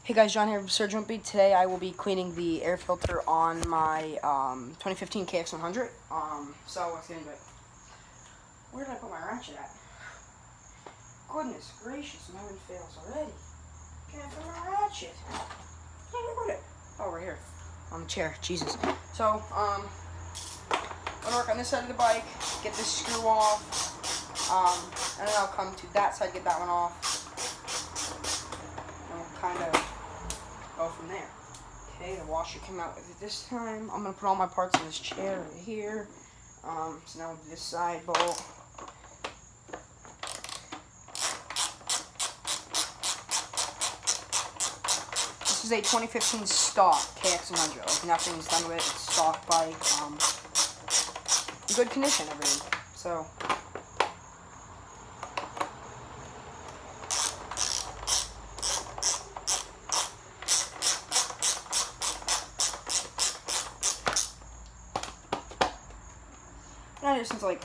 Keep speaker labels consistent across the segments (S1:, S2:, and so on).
S1: Hey guys, John here from Sir Jumpy. Today I will be cleaning the air filter on my 2015 kx100. So let's get into it. Where did I put my ratchet at? Goodness gracious, my one fails already. Can't find my ratchet. Can't put it. Oh, right here, on the chair. Jesus. So I'm gonna work on this side of the bike, get this screw off, and then I'll come to that side, get that one off, and we'll kind of go from there. Okay, the washer came out with it this time. I'm gonna put all my parts in this chair right here. So now we'll do this side bolt. This is a 2015 stock kx100. Like nothing's done with it. It's stock bike. Good condition, everything. So. Been out here since like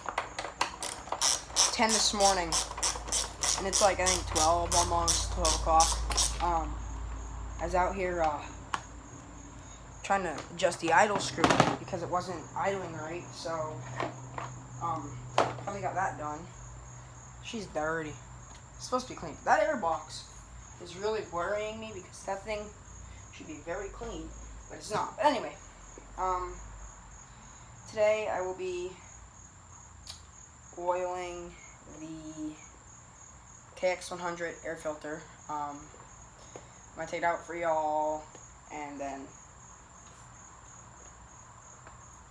S1: 10 this morning, and it's like I think 12, almost 12 o'clock. I was out here trying to adjust the idle screw because it wasn't idling right, so finally got that done. She's dirty. It's supposed to be clean. That air box is really worrying me because that thing should be very clean, but it's not. But anyway, today I will be oiling the kx100 air filter. I'm gonna take it out for y'all, and then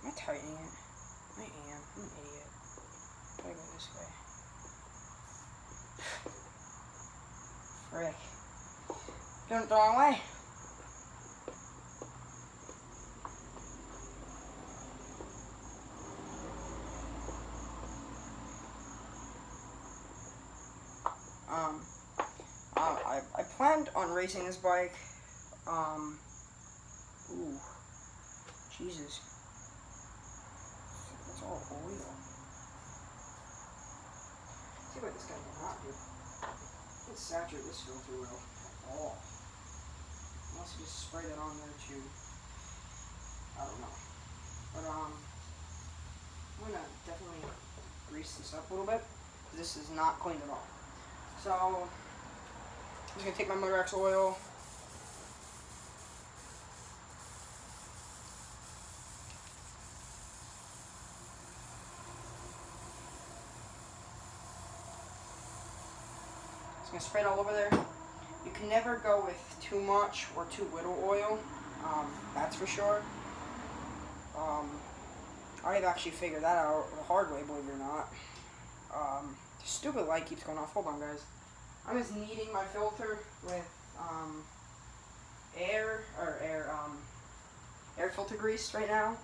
S1: am I tightening it? I am. I'm an idiot. Gotta go this way. Frick. Doing it the wrong way. I planned on racing this bike. Ooh, Jesus, that's all oil. See what this guy cannot do. Let's saturate this filter well at all. Unless you just spray that on there too. I don't know. But I'm gonna definitely grease this up a little bit. This is not clean at all. So I'm just going to take my Motor X oil, just going to spray it all over there. You can never go with too much or too little oil, that's for sure. I've actually figured that out the hard way, believe it or not. The stupid light keeps going off. Hold on, guys. I'm just kneading my filter with air filter grease right now.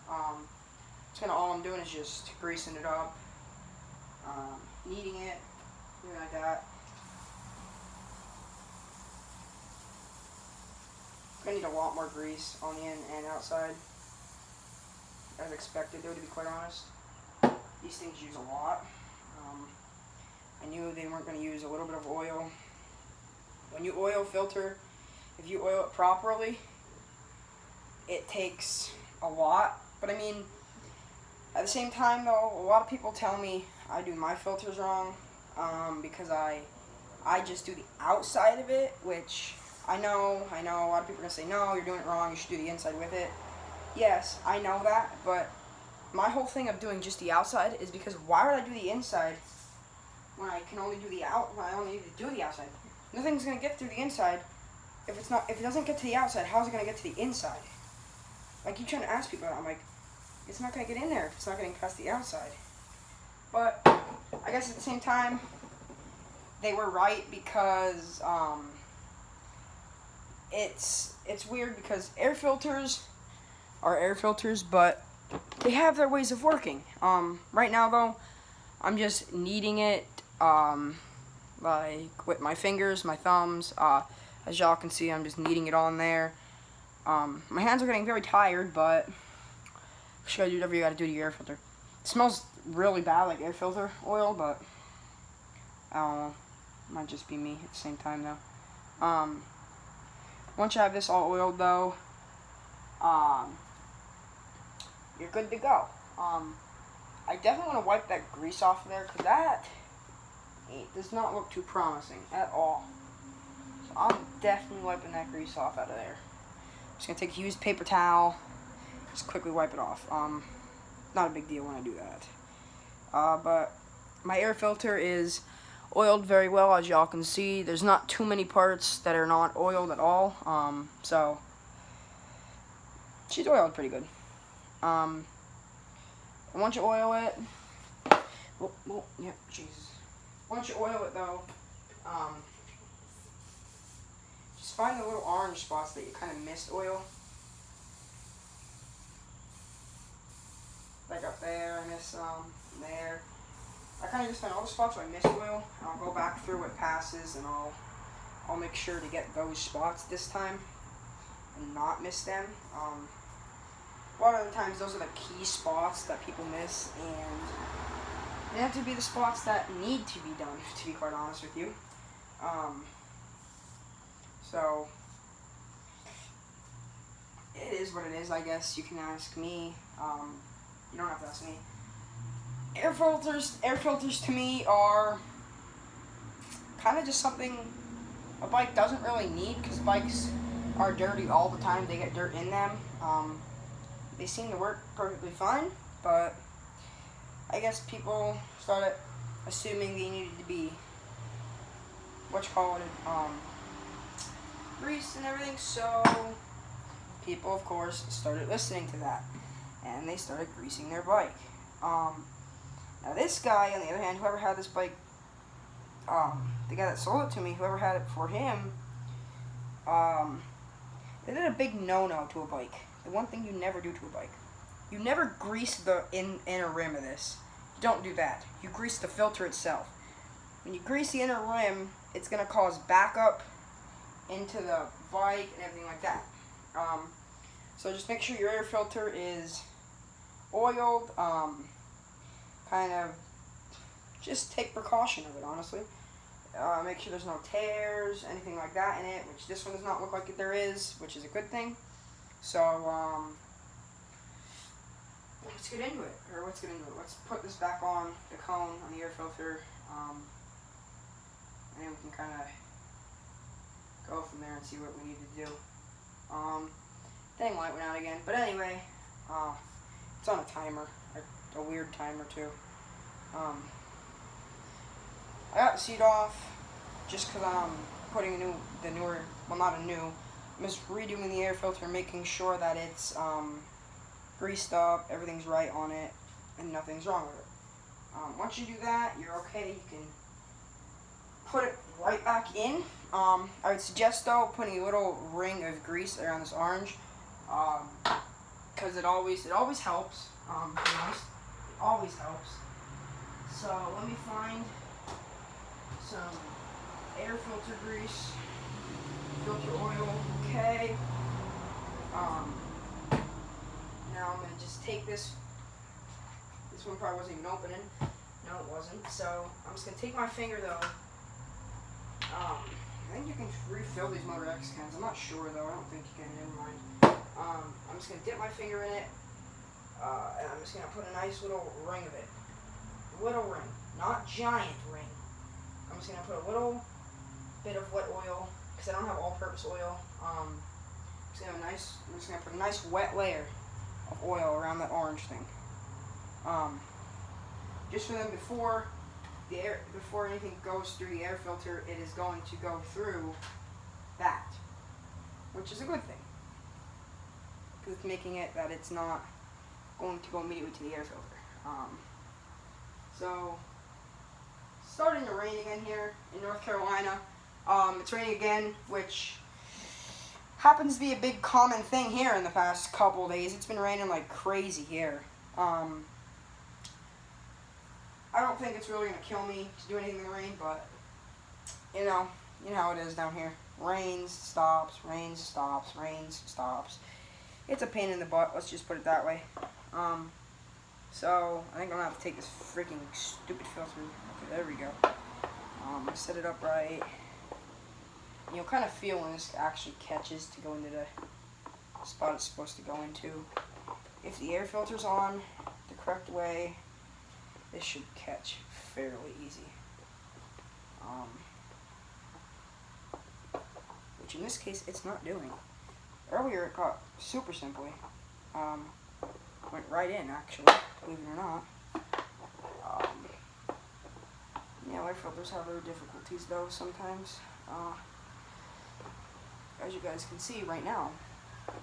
S1: It's kind of all I'm doing is just greasing it up, kneading it, doing like that. I'm gonna need a lot more grease on the in and outside, as expected, though, to be quite honest. These things use a lot. I knew they weren't going to use a little bit of oil. When you oil filter, if you oil it properly, it takes a lot. But I mean, at the same time though, a lot of people tell me I do my filters wrong, because I just do the outside of it, which I know a lot of people are going to say, no, you're doing it wrong, you should do the inside with it. Yes, I know that, but my whole thing of doing just the outside is because why would I do the inside when I can only do the when I only need to do the outside? Nothing's gonna get through the inside if it doesn't get to the outside. How's it gonna get to the inside? Like, you trying to ask people, I'm like, it's not gonna get in there if it's not getting past the outside. But I guess at the same time, they were right, because it's weird because air filters are air filters, but they have their ways of working. Right now though, I'm just kneading it, like with my fingers, my thumbs. As y'all can see, I'm just kneading it on there. My hands are getting very tired, but you gotta do whatever you gotta do to your air filter. It smells really bad, like air filter oil, but I don't know. Might just be me at the same time though. Once you have this all oiled though, you're good to go. I definitely want to wipe that grease off of there, because that does not look too promising at all. So I'm definitely wiping that grease off out of there. Just going to take a used paper towel, just quickly wipe it off. Not a big deal when I do that. But my air filter is oiled very well, as y'all can see. There's not too many parts that are not oiled at all. So she's oiled pretty good. And once you oil it, yeah, Jesus. Once you oil it though, just find the little orange spots that you kind of missed oil. Like up there, I missed some, there. I kind of just find all the spots where I missed oil, and I'll go back through what passes, and I'll make sure to get those spots this time, and not miss them. A lot of the times, those are the key spots that people miss, and they have to be the spots that need to be done, to be quite honest with you. So, it is what it is, I guess. You can ask me. You don't have to ask me. Air filters to me are kind of just something a bike doesn't really need, because bikes are dirty all the time. They get dirt in them. They seem to work perfectly fine, but I guess people started assuming they needed to be greased and everything, so people, of course, started listening to that, and they started greasing their bike. Now this guy, on the other hand, whoever had this bike, the guy that sold it to me, whoever had it before him, they did a big no-no to a bike. The one thing you never do to a bike. You never grease the inner rim of this. You don't do that. You grease the filter itself. When you grease the inner rim, it's going to cause backup into the bike and everything like that. So just make sure your air filter is oiled. Kind of just take precaution of it, honestly. Make sure there's no tears, anything like that in it, which this one does not look like there is, which is a good thing. So, let's get into it. Let's put this back on the cone on the air filter, and then we can kind of go from there and see what we need to do. Dang light went out again, but anyway, it's on a timer, a weird timer too. I got the seat off just because I'm putting I'm just redoing the air filter, making sure that it's greased up, everything's right on it, and nothing's wrong with it. Once you do that, you're okay. You can put it right back in. I would suggest though putting a little ring of grease around this orange, because it always helps. To be honest, it always helps. So let me find some air filter grease, filter oil. Okay. Now I'm gonna just take this. This one probably wasn't even opening. No, it wasn't. So I'm just gonna take my finger though. I think you can refill these Motor X cans. I'm not sure though. I don't think you can. Never mind. I'm just gonna dip my finger in it, and I'm just gonna put a nice little ring of it. Little ring, not giant ring. I'm just gonna put a little bit of wet oil, because I don't have all-purpose oil. I'm just gonna put a nice wet layer of oil around that orange thing. Just so then before anything goes through the air filter, it is going to go through that, which is a good thing, because it's making it that it's not going to go immediately to the air filter. So, starting to rain again here in North Carolina. It's raining again, which happens to be a big common thing here in the past couple of days. It's been raining like crazy here. I don't think it's really going to kill me to do anything in the rain, but you know how it is down here. Rains, stops, rains, stops, rains, stops. It's a pain in the butt, let's just put it that way. So, I think I'm going to have to take this freaking stupid filter. Okay, there we go. Set it up right. You'll kind of feel when this actually catches to go into the spot it's supposed to go into. If the air filter's on the correct way, this should catch fairly easy. Which in this case, it's not doing. Earlier it caught super simply. Went right in, actually, believe it or not. Yeah, air filters have their difficulties though sometimes. As you guys can see right now,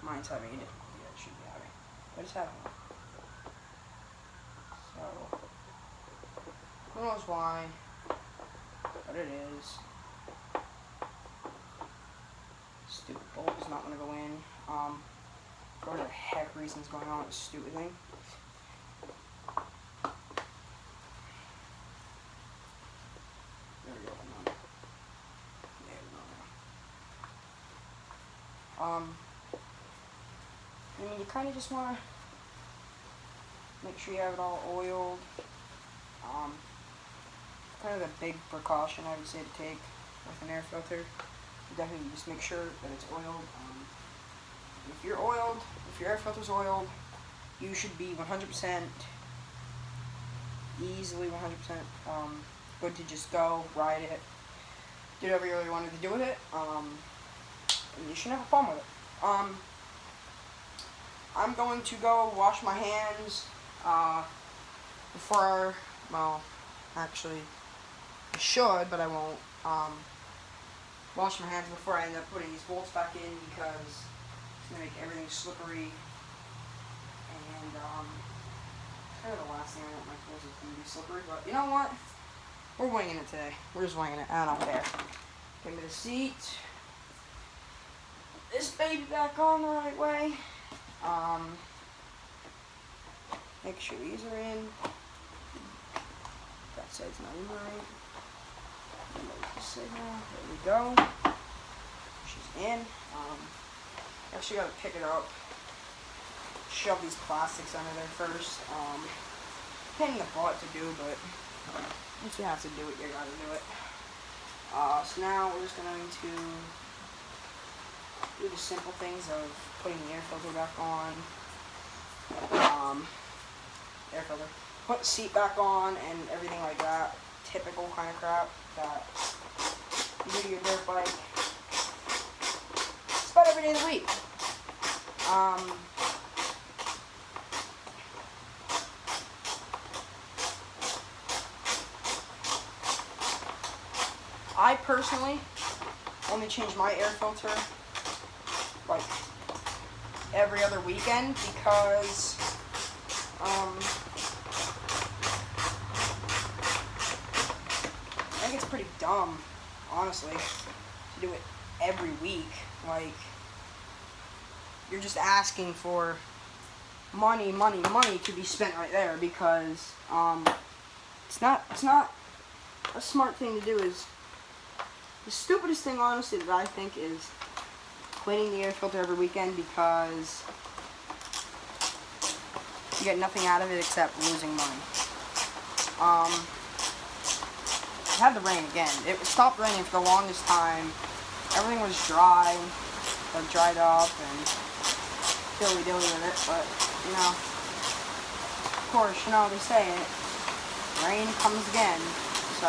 S1: mine's having a difficulty that it should be having, but it's having one. So, who knows why, but it is. Stupid bolt is not going to go in. Whatever the heck reason's going on with this stupid thing. There we go. There we go now. I mean, you kind of just want to make sure you have it all oiled. Kind of the big precaution I would say to take with an air filter. Definitely just make sure that it's oiled. If you're oiled, if your air filter's oiled, you should be 100%, easily 100% good to just go, ride it, do whatever you really wanted to do with it, and you shouldn't have a problem with it. I'm going to go wash my hands before, well, actually, I should, but I won't. Wash my hands before I end up putting these bolts back in because it's going to make everything slippery. And kind of the last thing I want my clothes is going to be slippery. But you know what? We're winging it today. We're just winging it. I don't care. Give me the seat. This baby back on the right way. Make sure these are in. That side's not in right. The signal. There we go. She's in. Actually gotta pick it up. Shove these plastics under there first. Pain in the butt to do, but if you have to do it, you gotta do it. So now we're just going to do the simple things of putting the air filter back on. Air filter. Put the seat back on and everything like that. Typical kind of crap that you do to your dirt bike. It's about every day of the week. I personally only change my air filter like every other weekend because I think it's pretty dumb, honestly, to do it every week. Like, you're just asking for money to be spent right there because it's not a smart thing to do. Is the stupidest thing, honestly, that I think is cleaning the air filter every weekend because you get nothing out of it except losing money. It had to rain again. It stopped raining for the longest time. Everything was dry, or dried up, and dilly-dilly with it, but, you know, of course, you know, they say it, rain comes again, so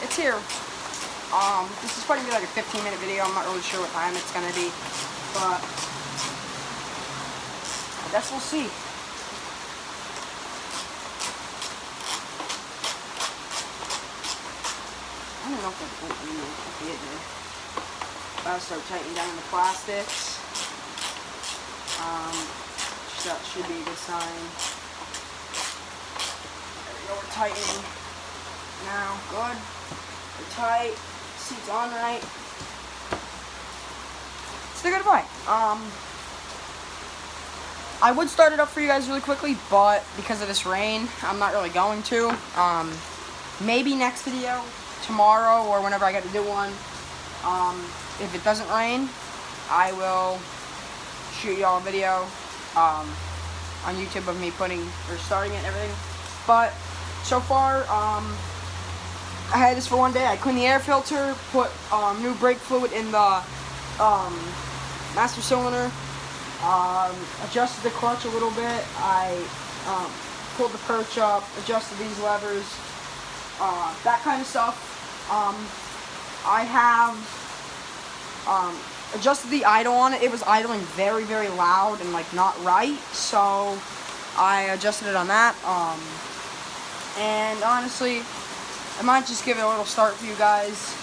S1: it's here. This is probably like a 15-minute video. I'm not really sure what time it's gonna be, but I guess we'll see. I don't know if it did. I'll start tightening down the plastics. That should be a good sign. There we go. We're tightening now. Good. We're tight. Seat's on right. It's a good bike. I would start it up for you guys really quickly, but because of this rain, I'm not really going to. Maybe next video, tomorrow, or whenever I get to do one. If it doesn't rain, I will shoot y'all a video on YouTube of me starting it and everything. But so far, I had this for one day. I cleaned the air filter, put new brake fluid in the master cylinder, adjusted the clutch a little bit. I pulled the perch up, adjusted these levers, that kind of stuff. I have adjusted the idle on it. It was idling very, very loud and like not right, so I adjusted it on that. And honestly, I might just give it a little start for you guys.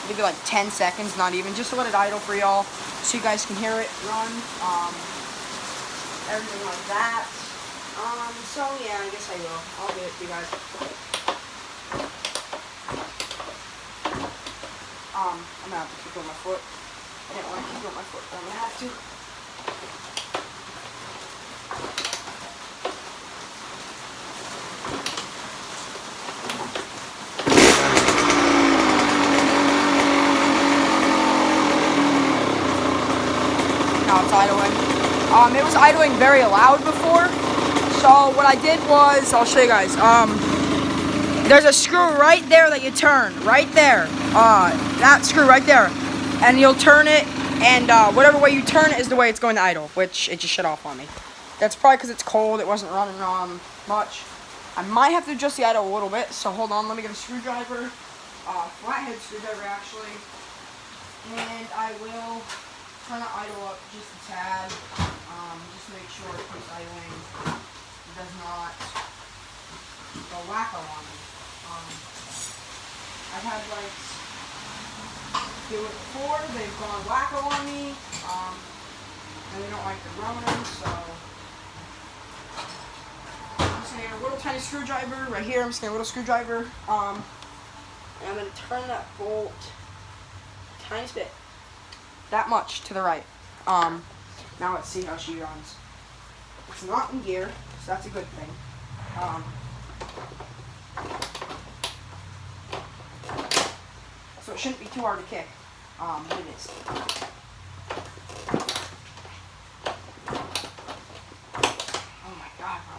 S1: Maybe like 10 seconds, not even, just to let it idle for y'all, so you guys can hear it run. Everything like that. So yeah, I guess I will. I'll do it for you guys. I'm gonna have to keep it on my foot. I didn't want to keep it on my foot, but I'm gonna have to. Now it's idling. It was idling very loud before. So what I did was, I'll show you guys. There's a screw right there that you turn, right there. That screw right there, and you'll turn it, and whatever way you turn it is the way it's going to idle. Which it just shut off on me. That's probably because it's cold. It wasn't running much. I might have to adjust the idle a little bit. So hold on, let me get a screwdriver, flathead screwdriver actually, and I will turn the idle up just a tad. Just make sure it keeps idling. It does not go wacko on me. I've had bikes do it before, they've gone wacko on me, and they don't like the running, so I'm just gonna get a little tiny screwdriver right here. I'm just gonna get a little screwdriver, and I'm gonna turn that bolt a tiny bit, that much to the right. Now let's see how she runs. It's not in gear, so that's a good thing. So it shouldn't be too hard to kick, but it is. Oh my god, bro.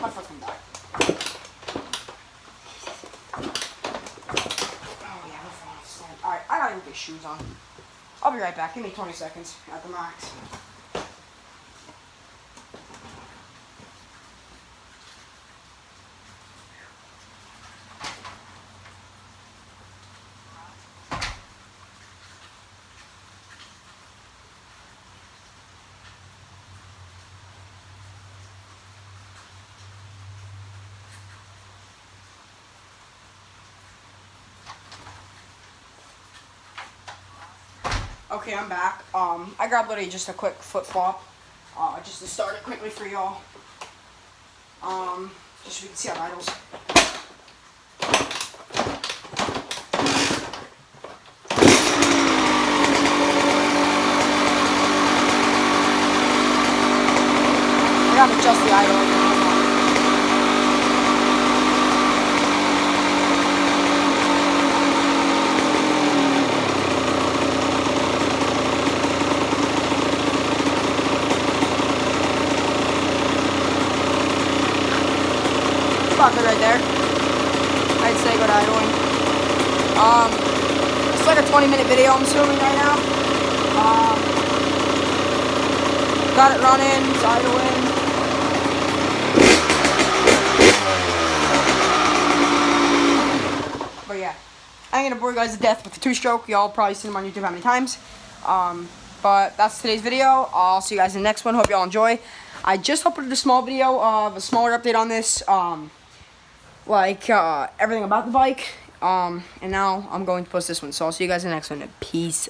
S1: My foot's gonna die. Oh yeah, we're falling off the stand. Alright, I gotta get these shoes on. I'll be right back. Give me 20 seconds at the max. Okay, I'm back. I grabbed literally just a quick foot flop, just to start it quickly for y'all. Just so we can see how it idles. I gotta adjust the idle. About good right there. I'd say good idling. It's like a 20-minute video I'm filming right now. Got it running, it's idling. But yeah, I ain't gonna bore you guys to death with the two-stroke. Y'all probably seen them on YouTube how many times. But that's today's video. I'll see you guys in the next one. Hope y'all enjoy. I just uploaded a small video of a smaller update on this. Everything about the bike, and now I'm going to post this one, so I'll see you guys in the next one. Peace